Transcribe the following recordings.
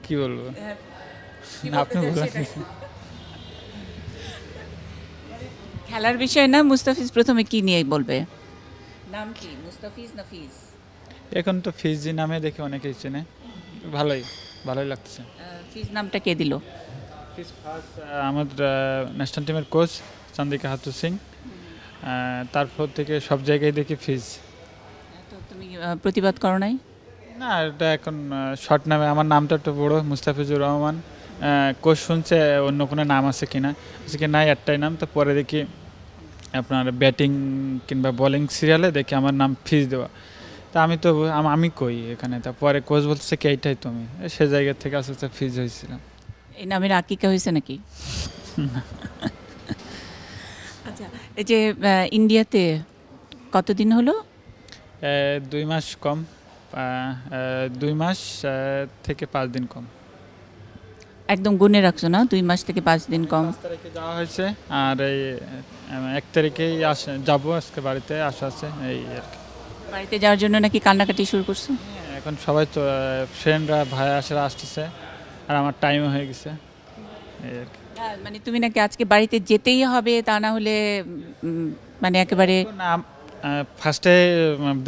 কি বলবো, কি না, বলতে আপনি চান বলেন। সেটা? খেলার বিষয় না, মুস্তাফিজ প্রথমে কি নিয়ে বলবে? নাম কি, মুস্তাফিজ না ফিজ? এখন তো ফিজি নামে দেখে অনেকেই চেনে, ভালোই ভালোই লাগতেছে। ফিজ নামটা কে দিল? ফিজ ফার্স্ট আমাদের ন্যাশনাল টিমের কোচ চন্দ্রিকা হাতু সিং, তারপর থেকে সব জায়গায় দেখি ফিজ। তো তুমি প্রতিবাদ করো নাই? না, এটা এখন শর্ট নামে, আমার নামটা একটু বড়, মুস্তাফিজুর রহমান। কোচ শুনছে অন্য কোনো নাম আছে কিনা, আজকে নাই একটাই নাম, তো পরে দেখি আপনার ব্যাটিং কিংবা বোলিং সিরিয়ালে দেখি আমার নাম ফিজ দেওয়া। তা আমি তো আমি কই এখানে, তা পরে কোচ বলতেছে কি এইটাই তুমি, সে জায়গা থেকে আস্তে আস্তে ফিজ হয়েছিলাম। এই নামের আকিকা হয়েছে নাকি? আচ্ছা, এই যে ইন্ডিয়াতে কতদিন হলো? 2 মাস কম, 2 মাস থেকে 5 দিন কম। একদম গুনে রাখছো না, 2 মাস থেকে 5 দিন কম? 5 তারিখে যাওয়া হয়েছে, আর এই 1 তারিখেই যাবো, আজকে বাড়িতে আসা আছে এই আর কি। বাড়িতে যাওয়ার জন্য নাকি কান্নাকাটি শুরু করছো? এখন সবাই তো ফ্রেন্ডরা ভাই আসারা আসতেছে, আর আমার টাইমও হয়ে গেছে এই আর কি। মানে তুমি নাকি আজকে বাড়িতে যেতেই হবে, তা না হলে মানে একেবারে। ফার্স্টে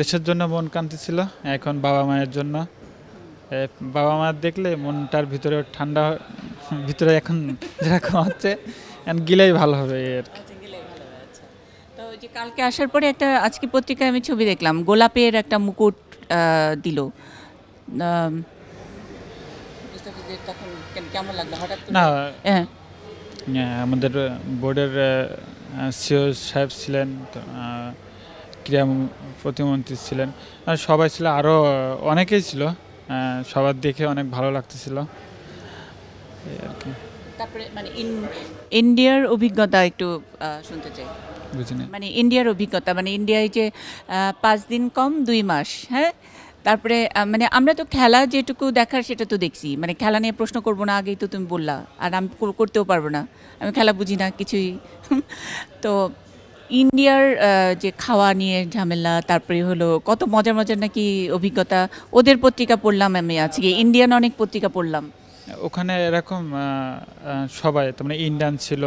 দেশের জন্য মন কান্তি ছিল, এখন বাবা মায়ের জন্য। বাবা মা দেখলে মনটার ভিতরে ঠান্ডা ভিতরে এখন যেরকম হচ্ছে, এখন গিলেই ভালো হবে এই আর কি। তো ওই যে কালকে আসার পরে একটা আজকে পত্রিকায় আমি ছবি দেখলাম, গোলাপের একটা মুকুট দিল। মুস্তাফিজের তখন কেমন লাগলো হঠাৎ করে? না, হ্যাঁ, আমাদের বোর্ডের সিও সাহেব ছিলেন, তো, ক্রীড়া প্রতিমন্ত্রী ছিলেন, আর সবাই ছিল, আরও অনেকেই ছিল, সবার দেখে অনেক ভালো লাগতেছিল এই আর কি। তারপরে মানে ইন্ডিয়ার অভিজ্ঞতা একটু শুনতে চাই। বুঝিনি। মানে ইন্ডিয়ার অভিজ্ঞতা, মানে ইন্ডিয়ায় যে 5 দিন কম 2 মাস, হ্যাঁ। তারপরে মানে আমরা তো খেলা যেটুকু দেখার সেটা তো দেখছি, মানে খেলা নিয়ে প্রশ্ন করবো না, আগেই তো তুমি বললা, আর আমি করতেও পারবো না, আমি খেলা বুঝি না কিছুই। তো ইন্ডিয়ার যে খাওয়া নিয়ে ঝামেলা, তারপরে হলো কত মজার মজার নাকি অভিজ্ঞতা। ওদের পত্রিকা পড়লাম আমি আজকে, ইন্ডিয়ান অনেক পত্রিকা পড়লাম। ওখানে এরকম সবাই, তার মানে ইন্ডিয়ান ছিল,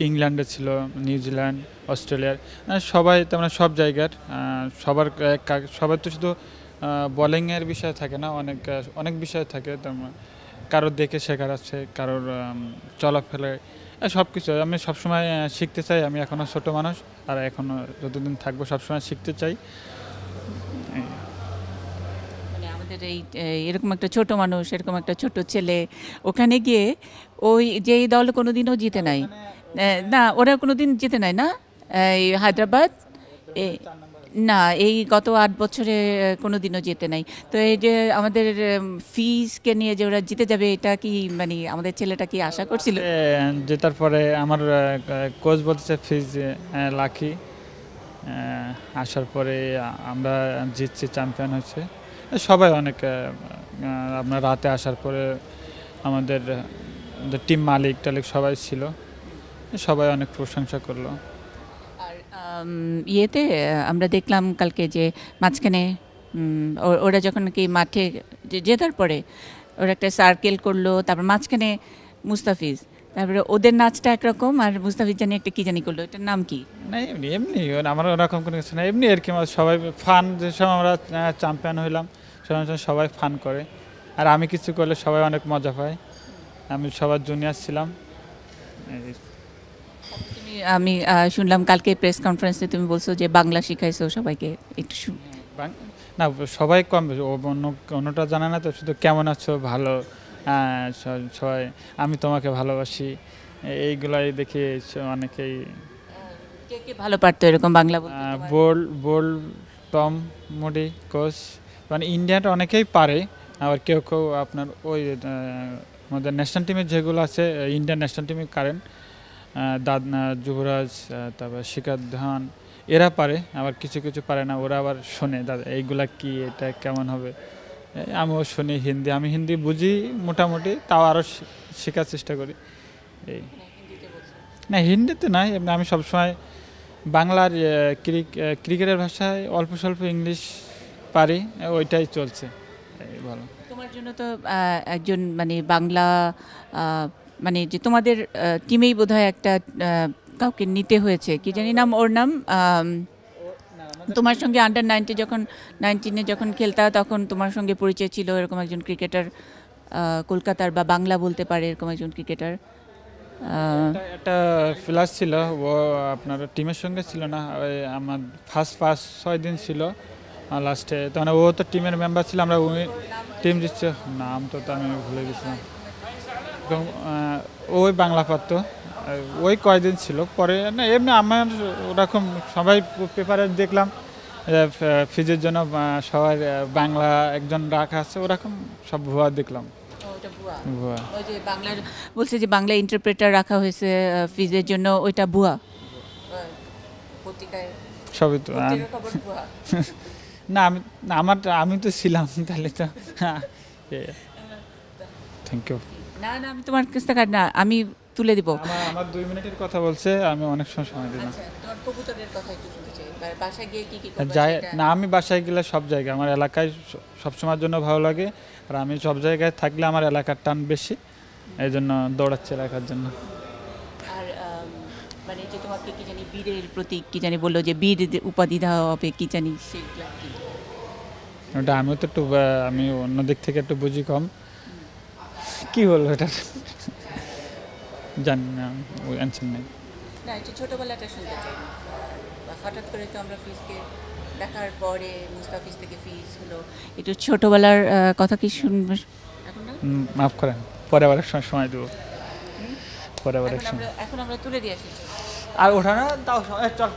ইংল্যান্ডে ছিল, নিউজিল্যান্ড, অস্ট্রেলিয়ার, সবাই, তার মানে সব জায়গার, সবার তো শুধু বোলিংয়ের বিষয় থাকে না, অনেক অনেক বিষয় থাকে, কারোর দেখে শেখার আছে, কারোর চলাফেরায়, সব কিছু। আমি সবসময় শিখতে চাই, আমি এখনও ছোট মানুষ, আর এখনও যতদিন থাকবো সবসময় শিখতে চাই। মানে আমাদের এই এরকম একটা ছোট মানুষ, এরকম একটা ছোট ছেলে ওখানে গিয়ে, ওই যেই দল কোনোদিনও জিতে নাই, না ওরা কোনোদিন জিতে নাই না, এই হায়দ্রাবাদ, না এই গত 8 বছরে কোনোদিনও জেতে নাই। তো এই যে আমাদের ফিজকে নিয়ে যে ওরা জিতে যাবে, এটা কি মানে আমাদের ছেলেটা কি আশা করছিল? জেতার পরে আমার কোচ বলতেছে ফিজ লাকি, আসার পরে আমরা জিতছি, চ্যাম্পিয়ন হচ্ছে, সবাই অনেক আপনার রাতে আসার পরে আমাদের টিম মালিক টালিক সবাই ছিল, সবাই অনেক প্রশংসা করলো। আর ইয়েতে আমরা দেখলাম কালকে যে মাঝখানে ওরা যখন কি মাঠে জেতার পরে ওরা একটা সার্কেল করলো, তারপর মাঝখানে মুস্তাফিজ, তারপরে ওদের নাচটা একরকম, আর মুস্তাফিজ জানি একটা কি জানি করলো, এটার নাম কি? না, এমনি এমনি আমার ওরকম কোনো কিছু না, এমনি আর কি, আমার সবাই ফান, যে সময় আমরা চ্যাম্পিয়ন হইলাম সবাই ফান করে, আর আমি কিছু করলে সবাই অনেক মজা পায়। আমি সবার জুনিয়র ছিলাম। তুমি আমি শুনলাম কালকে প্রেস কনফারেন্সে তুমি বলছো যে বাংলা শিখাইছো সবাইকে, একটু না, সবাই কম বেশি, অন্যটা জানে না তো, শুধু কেমন আছো, ভালো, সবাই আমি তোমাকে ভালোবাসি, এইগুলাই দেখি অনেকেই। কে কে ভালো পারতো এরকম বাংলা বলতে? বোল বোল টম মুডি কোচ, মানে ইন্ডিয়াটা অনেকেই পারে, আবার কেউ কেউ আপনার ওই আমাদের ন্যাশনাল টিমের যেগুলো আছে, ইন্ডিয়ান ন্যাশনাল টিমের কারেন্ট যুবরাজ, তারপর শিখর ধাওয়ান, এরা পারে, আবার কিছু কিছু পারে না, ওরা আবার শোনে দাদা এইগুলা কি, এটা কেমন হবে। আমিও শুনি হিন্দি, আমি হিন্দি বুঝি মোটামুটি, তাও আরও শেখার চেষ্টা করি এই। না, হিন্দিতে নাই, আমি সবসময় বাংলার ক্রিকেটের ভাষায় অল্প স্বল্প ইংলিশ পারি, ওইটাই চলছে এই ভালো। তোমার জন্য তো একজন মানে বাংলা মানে যে তোমাদের টিমেই বোধহয় একটা কাউকে নিতে হয়েছে, কি জানি নাম, ওর নাম তোমার সঙ্গে আন্ডার 19 যখন খেলতা তখন তোমার সঙ্গে পরিচয় ছিল এরকম একজন ক্রিকেটার, কলকাতার বা বাংলা বলতে পারে এরকম একজন ক্রিকেটার। একটা প্লেয়ার ছিল, ও আপনার টিমের সঙ্গে ছিল না, ওই আমার ফার্স্ট 5-6 দিন ছিল লাস্টে, তখন ও তো টিমের মেম্বার ছিল, আমরা ওই টিম দিচ্ছে, নাম তো আমি ভুলে গেছিলাম। এবং ওই বাংলা পারত, ওই কয়দিন ছিল, পরে না এমনি আমার ওরকম সবাই পেপারে দেখলাম ফিজের জন্য সবাই বাংলা একজন রাখা আছে, ওরকম সব ভুয়া দেখলাম। ভুয়া ওই যে বাংলার বলছে যে বাংলা ইন্টারপ্রেটার রাখা হয়েছে ফিজের জন্য, ওইটা ভুয়া পত্রিকায় সবই তো খবর ভুয়া। না আমি তো ছিলাম তাহলে তো। Thank you. না না, আমি তোমার কাছ থেকে না, আমি তুলে দিব। আমার 2 মিনিটের কথা বলছে, আমি অনেক সময় দিলাম। আচ্ছা, তোমার কবুতরের কথা একটু শুনতে চাই, বাসায় গিয়ে কি কি যাই না, আমি বাসায় গেলে সব জায়গায় আমার এলাকায় সবসময়ের জন্য ভালো লাগে, আর আমি সব জায়গায় থাকলে আমার এলাকার টান বেশি, এই জন্য দৌড়াচ্ছি এলাকার জন্য। আর মানে যে তোমাকে কি জানি বীরের প্রতীক কি জানি বললো যে বীর উপাধি দেওয়া হবে কি জানি, সেইগুলা কি? ওটা আমিও তো একটু আমি অন্য দিক থেকে একটু বুঝি কম, কি বলবো এটা জানি না, ওই অ্যান্সার নেই। না, একটু ছোটোবেলাটা শুনতে চাই। হঠাৎ করে তো আমরা ফিজকে দেখার পরে মুস্তাফিজ থেকে ফিজ হলো, একটু ছোটোবেলার কথা কি শুনবে এখন না? মাফ করেন, পরে আবার এক সময় দেবো, পরে আবার এক সময়। এখন আমরা তুলে দিয়ে আসি। আর ওঠা না তাও চল।